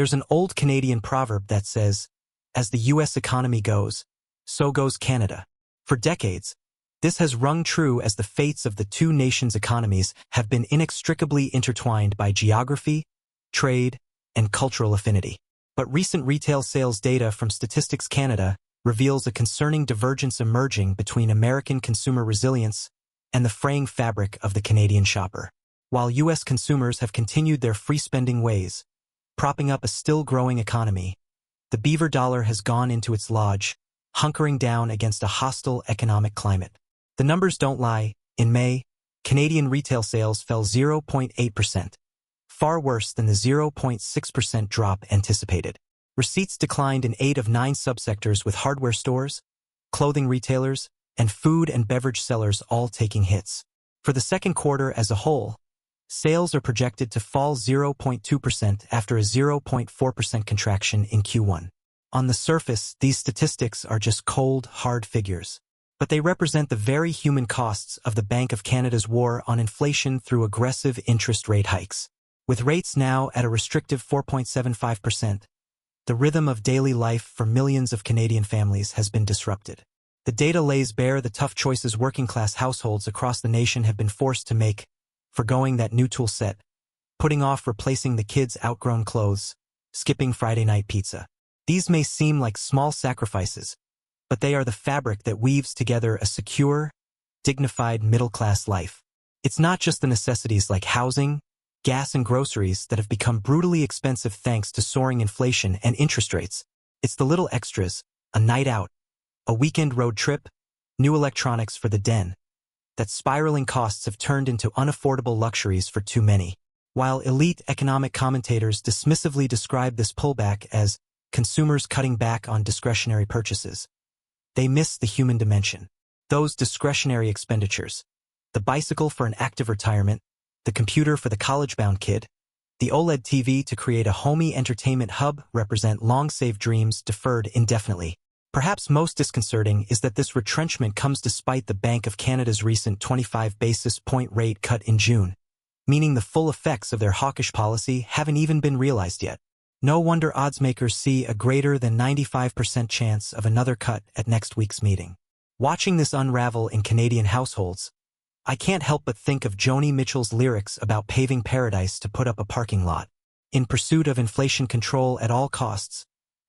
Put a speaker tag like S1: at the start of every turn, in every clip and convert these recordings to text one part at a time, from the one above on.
S1: There's an old Canadian proverb that says, "As the U.S. economy goes, so goes Canada." For decades, this has rung true as the fates of the two nations' economies have been inextricably intertwined by geography, trade, and cultural affinity. But recent retail sales data from Statistics Canada reveals a concerning divergence emerging between American consumer resilience and the fraying fabric of the Canadian shopper. While U.S. consumers have continued their free-spending ways, propping up a still-growing economy, the beaver dollar has gone into its lodge, hunkering down against a hostile economic climate. The numbers don't lie. In May, Canadian retail sales fell 0.8%, far worse than the 0.6% drop anticipated. Receipts declined in 8 of 9 subsectors, with hardware stores, clothing retailers, and food and beverage sellers all taking hits. For the second quarter as a whole, sales are projected to fall 0.2% after a 0.4% contraction in Q1. On the surface, these statistics are just cold, hard figures, but they represent the very human costs of the Bank of Canada's war on inflation through aggressive interest rate hikes. With rates now at a restrictive 4.75%, the rhythm of daily life for millions of Canadian families has been disrupted. The data lays bare the tough choices working-class households across the nation have been forced to make, forgoing that new tool set, putting off replacing the kids' outgrown clothes, skipping Friday night pizza. These may seem like small sacrifices, but they are the fabric that weaves together a secure, dignified middle-class life. It's not just the necessities like housing, gas, and groceries that have become brutally expensive thanks to soaring inflation and interest rates. It's the little extras, a night out, a weekend road trip, new electronics for the den, that spiraling costs have turned into unaffordable luxuries for too many. While elite economic commentators dismissively describe this pullback as consumers cutting back on discretionary purchases, they miss the human dimension. Those discretionary expenditures, the bicycle for an active retirement, the computer for the college-bound kid, the OLED TV to create a homey entertainment hub, represent long-saved dreams deferred indefinitely. Perhaps most disconcerting is that this retrenchment comes despite the Bank of Canada's recent 25 basis point rate cut in June, meaning the full effects of their hawkish policy haven't even been realized yet. No wonder oddsmakers see a greater than 95% chance of another cut at next week's meeting. Watching this unravel in Canadian households, I can't help but think of Joni Mitchell's lyrics about paving paradise to put up a parking lot. In pursuit of inflation control at all costs,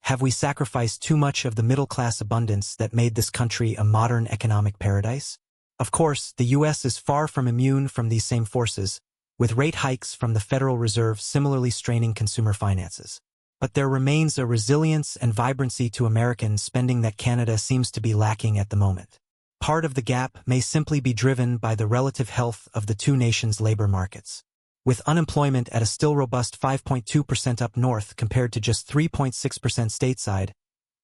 S1: have we sacrificed too much of the middle-class abundance that made this country a modern economic paradise? Of course, the U.S. is far from immune from these same forces, with rate hikes from the Federal Reserve similarly straining consumer finances. But there remains a resilience and vibrancy to American spending that Canada seems to be lacking at the moment. Part of the gap may simply be driven by the relative health of the two nations' labor markets. With unemployment at a still robust 5.2% up north compared to just 3.6% stateside,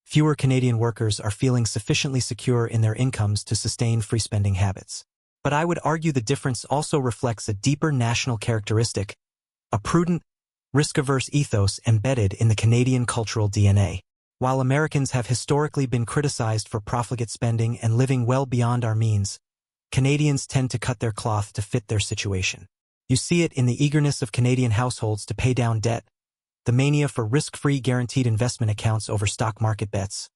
S1: fewer Canadian workers are feeling sufficiently secure in their incomes to sustain free spending habits. But I would argue the difference also reflects a deeper national characteristic, a prudent, risk-averse ethos embedded in the Canadian cultural DNA. While Americans have historically been criticized for profligate spending and living well beyond our means, Canadians tend to cut their cloth to fit their situation. You see it in the eagerness of Canadian households to pay down debt, the mania for risk-free guaranteed investment accounts over stock market bets,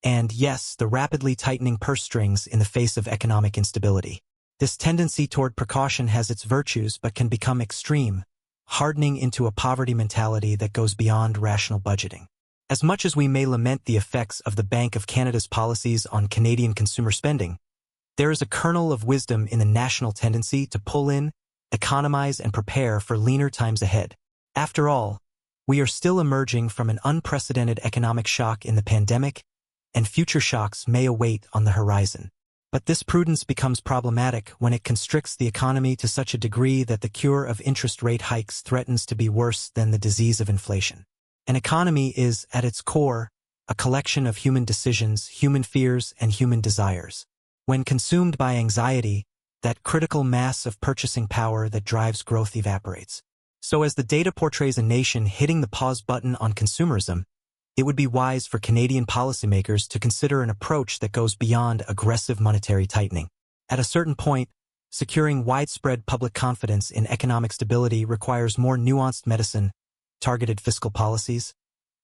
S1: and, yes, the rapidly tightening purse strings in the face of economic instability. This tendency toward precaution has its virtues but can become extreme, hardening into a poverty mentality that goes beyond rational budgeting. As much as we may lament the effects of the Bank of Canada's policies on Canadian consumer spending, there is a kernel of wisdom in the national tendency to pull in, economize, and prepare for leaner times ahead. After all, we are still emerging from an unprecedented economic shock in the pandemic, and future shocks may await on the horizon. But this prudence becomes problematic when it constricts the economy to such a degree that the cure of interest rate hikes threatens to be worse than the disease of inflation. An economy is, at its core, a collection of human decisions, human fears, and human desires. When consumed by anxiety, that critical mass of purchasing power that drives growth evaporates. So as the data portrays a nation hitting the pause button on consumerism, it would be wise for Canadian policymakers to consider an approach that goes beyond aggressive monetary tightening. At a certain point, securing widespread public confidence in economic stability requires more nuanced medicine, targeted fiscal policies,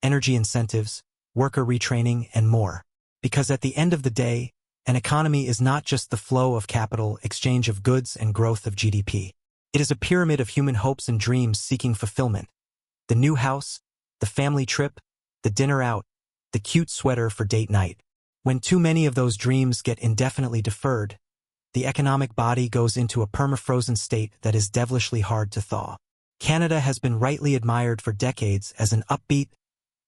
S1: energy incentives, worker retraining, and more. Because at the end of the day, an economy is not just the flow of capital, exchange of goods, and growth of GDP. It is a pyramid of human hopes and dreams seeking fulfillment. The new house, the family trip, the dinner out, the cute sweater for date night. When too many of those dreams get indefinitely deferred, the economic body goes into a permafrozen state that is devilishly hard to thaw. Canada has been rightly admired for decades as an upbeat,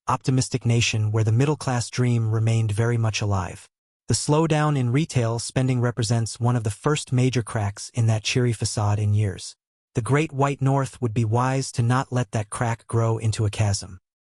S1: optimistic nation where the middle-class dream remained very much alive. The slowdown in retail spending represents one of the first major cracks in that cheery facade in years. The Great White North would be wise to not let that crack grow into a chasm.